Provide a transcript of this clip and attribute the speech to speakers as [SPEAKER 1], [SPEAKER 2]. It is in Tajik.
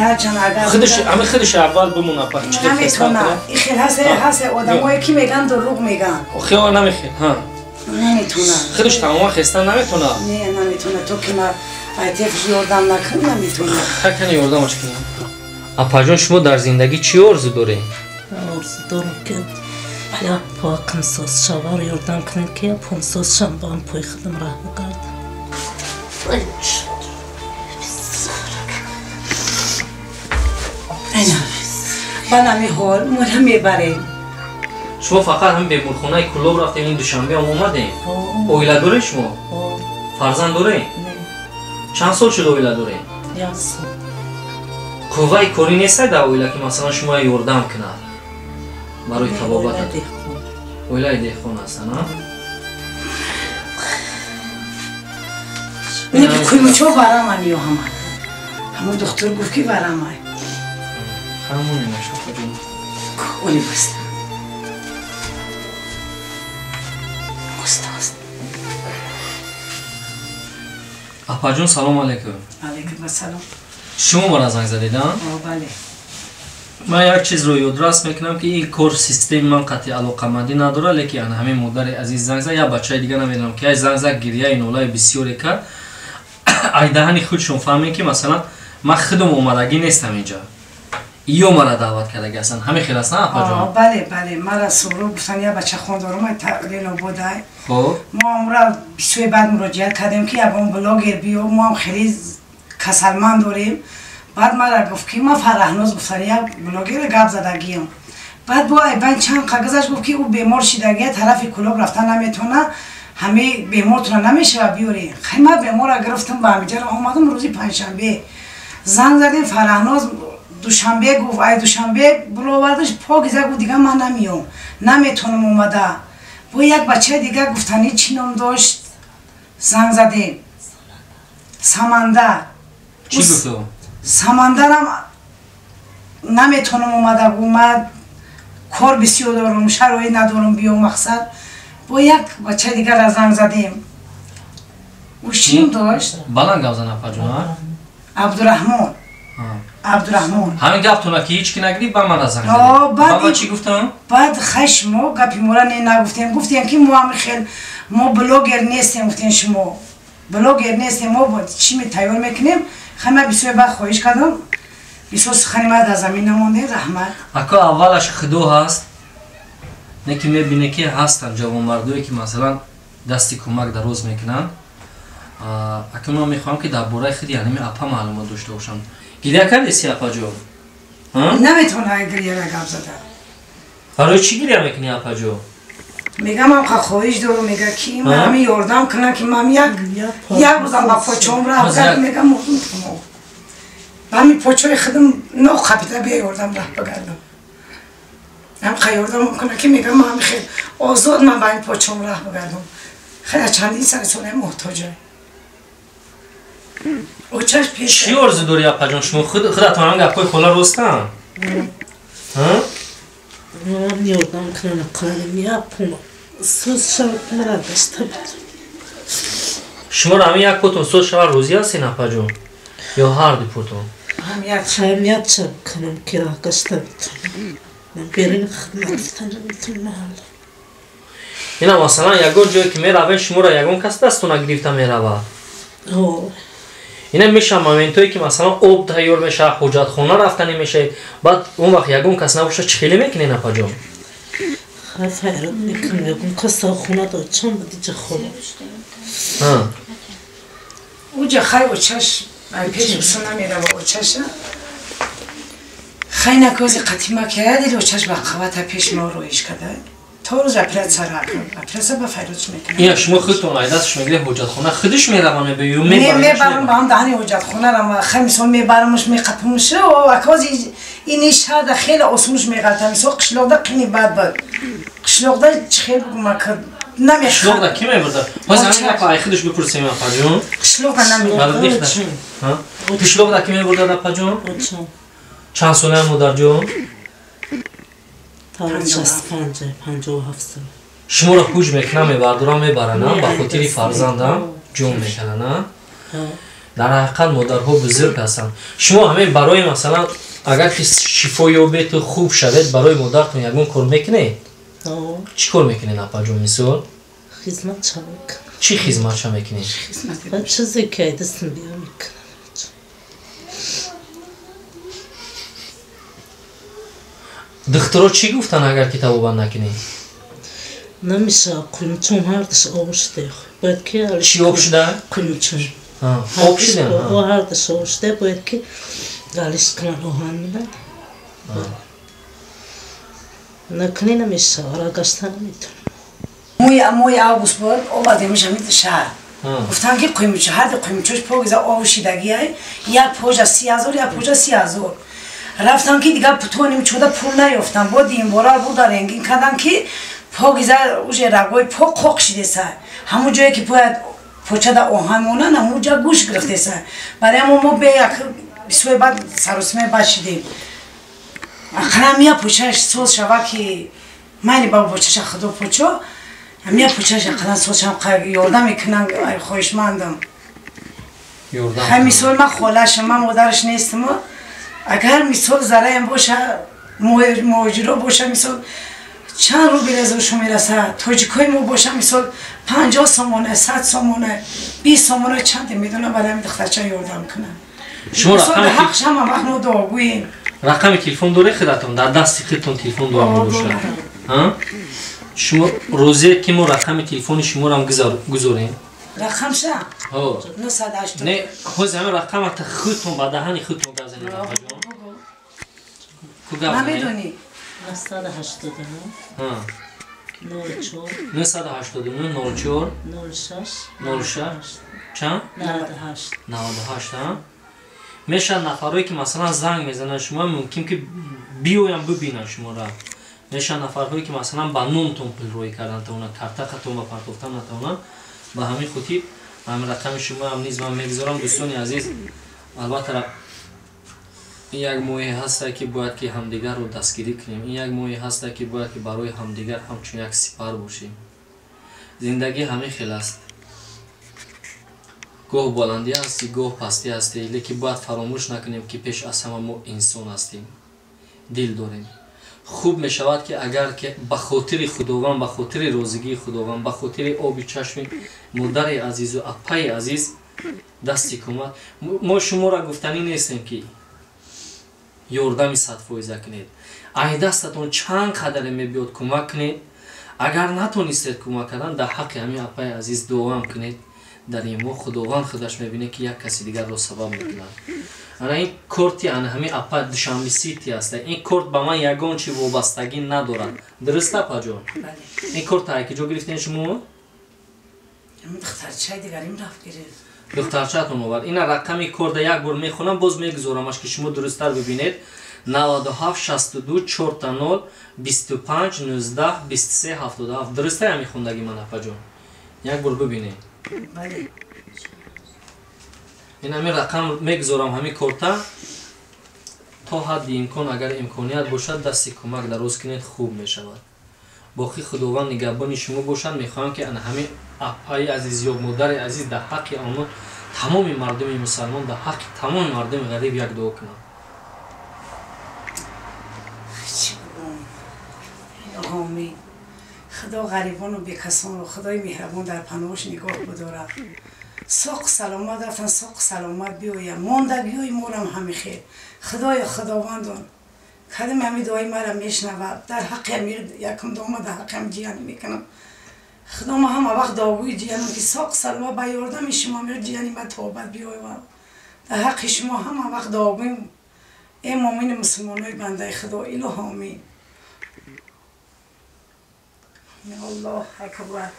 [SPEAKER 1] هرچند اگر
[SPEAKER 2] خودش اول بمونه پس چه
[SPEAKER 1] نمیتونه این خیلی هست آدمایی که میگن دروغ میگن
[SPEAKER 2] خیلی نمیخواد ها
[SPEAKER 1] نمیتونه
[SPEAKER 2] خودش تمام خسته نمیتونه
[SPEAKER 1] نه نمیتونه تو که ما عاطف یاردم نکنی نمیتونه
[SPEAKER 2] خیلی یاردمش کنم اپا جان شما در زندگی چی آرزو دارین
[SPEAKER 3] آرزو دارم که یا پاکم ساز شوار یاردم کنین که یا پون ساز شم با هم پای خودم راه بگردم
[SPEAKER 1] اینا بنامی حال مورا میبریم
[SPEAKER 2] شما فقط هم به ملخونه کلوب رفتیم این دوشنبه هم اومدیم اویلا داره شما؟ فرزند داره؟
[SPEAKER 3] نه
[SPEAKER 2] چند سال شده اویلا داره؟
[SPEAKER 3] یک سال
[SPEAKER 2] قوه کاری نیسته در اویلا که مثلا شما یاردم کنه برای طبابت اویلا دیخون هستن ها؟
[SPEAKER 1] نه که کویمچو برام انیو همون دختر گفت که برام های
[SPEAKER 2] همونی نشد جون
[SPEAKER 1] کولی بست استاد
[SPEAKER 2] اپا جون سلام علیکم
[SPEAKER 1] علیکم السلام
[SPEAKER 2] شما مرا زنگ زدید ها؟
[SPEAKER 1] بله
[SPEAKER 2] من یک چیز رو یادداشت میکنم که این کور سیستم من قطعی علاقه‌مندی نداره لیکن همین مادر عزیز زنگ زد یا بچه دیگه نمیدونم که زنگ زد گریه این اولای بسیاری کرد ای دهنی خودشون فهمین که مثلا من خودم اومدگی نیستم اینجا ایو مرا دعوت کرده اصلا همین خیلی است نه اپا جان
[SPEAKER 1] بله مرا سورو گفتن یا بچه خواندارم تعلیل بوده
[SPEAKER 2] خب
[SPEAKER 1] ما امرا بسیاری بعد مراجعت کردیم که یکم بلاگر بیو ما هم خیلی کسلمند داریم بعد مرا گفت که ما فرهناز گفتن یک بلاگر گپ زدگیم بعد با ایبان چند کاغذش گفت که او بیمار شدگی طرف کلوب رفتن نمیتونه همه بیمارتون نمیشه بیاری خیلی ما بیمار گرفتم با همینجا اومدم روزی پنجشنبه زنگ زدیم فرهناز دوشنبه گفت ای دوشنبه بلووردش پاک زد گفت دیگه من نمیام نمیتونم اومده با یک بچه دیگه گفتنی چی نام داشت زنگ زدیم سمندر
[SPEAKER 2] چی گفتو؟
[SPEAKER 1] سمندرم نمیتونم اومده اومد کار بسیار دارم شرایی ندارم بیام مقصد با یک بچه دیگه را زنگ زدیم او چی نام داشت؟
[SPEAKER 2] بلند گوزن اپا جون
[SPEAKER 1] عبدالرحمن عبدالرحمن
[SPEAKER 2] همین گپ تو که هیچ کی نگیری با من زنگ
[SPEAKER 1] زدی
[SPEAKER 2] بعد چی گفتم
[SPEAKER 1] بعد خشم و گپی مورا نگفتیم گفتیم که ما هم خیلی ما بلوگر نیستیم گفتیم شما بلوگر نیستیم ما چی می تیار میکنیم خیلی بسیار بعد خواهش کردم بسیار سخنی ما در زمین نمونده رحمت
[SPEAKER 2] اکا اولش خدو هست نه که میبینه که هستن جوان مردوی که مثلا دستی کمک دراز میکنن اکا من میخوام که در باره خیلی یعنی اپا معلومات داشته باشم گریه کردی سی اپا جو؟
[SPEAKER 1] نمیتونه گریه را گپ زده
[SPEAKER 2] برای چی گریه میکنی اپا جو؟
[SPEAKER 1] میگم هم خواهش دارم میگه که من همین یاردم کنم که من یک روزم با پاچوم رفت کرد میگم مردم کنم با همین پاچوی خودم نو خپیده بیا یاردم رفت بگردم هم خیلی یاردم کنم که میگم من خیلی آزاد من با این پاچوم رفت بگردم خیلی چندین سر ساله محتاجه اوچش پیش
[SPEAKER 2] چی آرزو داری اپا جان شما خودت هم گپای خولا رستم؟
[SPEAKER 3] من یاردم کنم کنم یا پون سوز شب مرا داشته بود
[SPEAKER 2] شما رو همین یک پوتون سوز شب روزی هستین اپا جان؟ یا هر دی پوتون؟
[SPEAKER 3] همیت شب کنم که راه گشته بتونم من برین خدمتتان میتونم
[SPEAKER 2] اینا مثلا یگون جایی که میروین شما رو یگون کس دستون گرفته میروه اینا میشه مومنتایی که مثلا آب تیار میشه حجت خونه رفتنی میشه بعد اون وقت یگون کس نباشه چی خیلی میکنین اپا جان؟
[SPEAKER 3] خیلی حیرت میکنم یگون کس خونه داد چون بدی جا خونه
[SPEAKER 1] اوجا خیلی اوچش پیش بسونه میره با اوچشه خیلی نکوزی قطیمه کرده اوچش با قوات پیش ما رویش کرده تا روز اپرات سر اپرات با فیروز میکنه
[SPEAKER 2] این شما خودتون عیدتش میگه حجت خونه خودش میروانه بیو
[SPEAKER 1] میبرم با هم دهنی حجت خونه را خیلی مثلا میبرمش میقطمش و اکوزی این شهر خیلی آسونش میقطم مثلا قشلوق ده قینی بد قشلوق ده خیلی بگم کرد نمیخواد
[SPEAKER 2] قشلوق ده کی میبرده؟ باز همین اپا خودش بپرسیم اپا جون
[SPEAKER 1] قشلوق ده نمیبرده
[SPEAKER 2] قشلوق ده کی میبرده اپا جون؟ چند ساله هم مادر جون؟
[SPEAKER 3] تا 57 سال
[SPEAKER 2] شما را پوچ میکنه میبردارم میبرن با خاطر فرزندم جون میکنه نه؟ дар ҳақиқат модарҳо бузург ҳастанд. Шумо ҳамин барои масалан агар ки шифоёбету хуб шавед барои модаратон ягон кор мекунед? Чӣ кор мекунед апаҷон мисол?
[SPEAKER 3] Хизматша мекунам.
[SPEAKER 2] Чӣ хизматша мекунед?
[SPEAKER 3] Ба чизе ки айдастам биё мекунам.
[SPEAKER 2] Духтуро чӣ гуфтанд агар ки табобат накунед?
[SPEAKER 3] Намеша қуймчун ҳардаш об шуда. Бояд ки
[SPEAKER 2] Чӣ об шуда?
[SPEAKER 3] Қуймчун.
[SPEAKER 2] Об шуда?
[SPEAKER 3] Ҳардаш об шуда бояд ки галиш кунан оҳан милад. Накуни намеша ора гашта наметавонам.
[SPEAKER 1] Мой август буд овардемиша мид шаҳр. Гуфтам ки қуймчу ҳарди қуймчуш погиза об шидагиай як пожа 30,000 як пожа 30,000. Рафтам ки дига путоним чуда пул наёфтам. Боди ин бора буда ренгин кардам ки погиза уже рагой по қоқ шидеса. Ҳамун ҷое ки пояд почада оҳан монанд ҳамун ҷа гӯш гирифтеса. Барои мо бе як бисои бад саросимаи бад шидем. Ақалам мия почаш сол шава ки майли ба почаша худо почо. Мия почаш ақалам сол шава ёрдам мекунам хоҳишмандам.
[SPEAKER 2] Ёрдам.
[SPEAKER 1] Ҳам мисол ман холашам, ман модараш нестам. Агар мисол зараям боша, муҳоҷиро боша мисол чанд рубл азошо мераса, тоҷикои мо боша мисол 50 сомона, 100 сомона, 20 сомона чанд медонам барои духтарча ёрдам кунам.
[SPEAKER 2] Шумо
[SPEAKER 1] ҳақшам вақт мо дуогӯем.
[SPEAKER 2] Рақами телефон доред худатон дар дасти худтон телефон дуо мебошад. Шумо розие ки мо рақами телефони шуморо ҳам гузорем.
[SPEAKER 1] Рақамша?
[SPEAKER 2] Ҳо.
[SPEAKER 1] 980.
[SPEAKER 2] Не, ҳозир ҳамин рақамата худтон ба даҳани худтон гап занед апаҷон. Ку гап занед?
[SPEAKER 1] Намедонӣ?
[SPEAKER 3] 989 04
[SPEAKER 2] 989 04 06 чанд?
[SPEAKER 3] 98
[SPEAKER 2] 98. Мешавад нафарҳое ки масалан занг мезананд шумо мумкин ки биёям бибинанд шуморо. Мешавад нафарҳое ки масалан ба номтон пулрӯӣ кардан тавонанд, картақатон ба партофтан натавонанд. Ба ҳамин хотир ҳамин рақами шумо ҳам низ ман мегузорам. дӯстони азиз, албатта ин як моҳе ҳаста ки бояд ки ҳамдигарро дастгирӣ кунем. Ин як моҳе ҳаста ки бояд ки барои ҳамдигар ҳамчун як сипар бошем. Зиндагӣ ҳамин хел аст. гоҳ боландӣ ҳасти, гоҳ пастӣ ҳасти, лекин бояд фаромӯш накунем ки пеш аз ҳама мо инсон ҳастем, дил дорем. хуб мешавад ки агар ки ба хотири худованд, ба хотири розигии худованд, ба хотири оби чашми модари азизу апаи азиз дасти кӯмак. мо шуморо гуфтанӣ нестем ки ёрдами 100% кунед. айни дастатон чанд қадаре мебиёд кӯмак кунед. агар натонистед кӯмак кардан дар ҳаққи ҳамин апаи азиз дуоам кунед. дар ин моҳ худованд худаш мебинед ки як каси дигарро сабаб мекунад. ана ин корти ана ҳамин апа душанби сити аст. ин корт ба ман ягон чи вобастагӣ надорад. дуруст апаҷон? ин корт ҳай ки ҷо гирифтен шумо?
[SPEAKER 1] духтарчаи дигарим рафт гирифт.
[SPEAKER 2] духтарчаатон овард. ина рақами корда як бор мехонам, боз мегузорамаш ки шумо дурусттар бибинед. 97 62 40 25 19 23 77. дуруста ҳамин хондагӣ ман апаҷон? як бор бибинед. ин ҳамин рақам мегузорам ҳамин корта. то ҳадди имкон агар имконият бошад дасти кӯмак дароз кунед, хуб мешавад. боқӣ худованд нигаҳбони шумо бошад. мехоҳам ки ана ҳамин апаи азиз ё модари азиз дар ҳаққи онҳо тамоми мардуми мусалмон, дар ҳаққи тамоми мардуми ғариб як дуо кунам.
[SPEAKER 1] آمین. خدا غریبان و بیکسان و خدای مهربان در پناهش نگاه بداره. ساق سلامت رفتن، ساق سلامت بیایم. ماندگی های مورم همه خیر. خدای خداوندان کدام همی دعای مرا میشنوه. در حق امیر یکم دامه در حق هم جیان میکنم. خدا ما هم وقت داوی جیانم که ساق سلامت با یاردم شما امیر جیانی من توبت بیایم. در حق شما هم وقت داویم. ای مؤمن مسلمانای بنده خدا اله آمین. الله اکبر.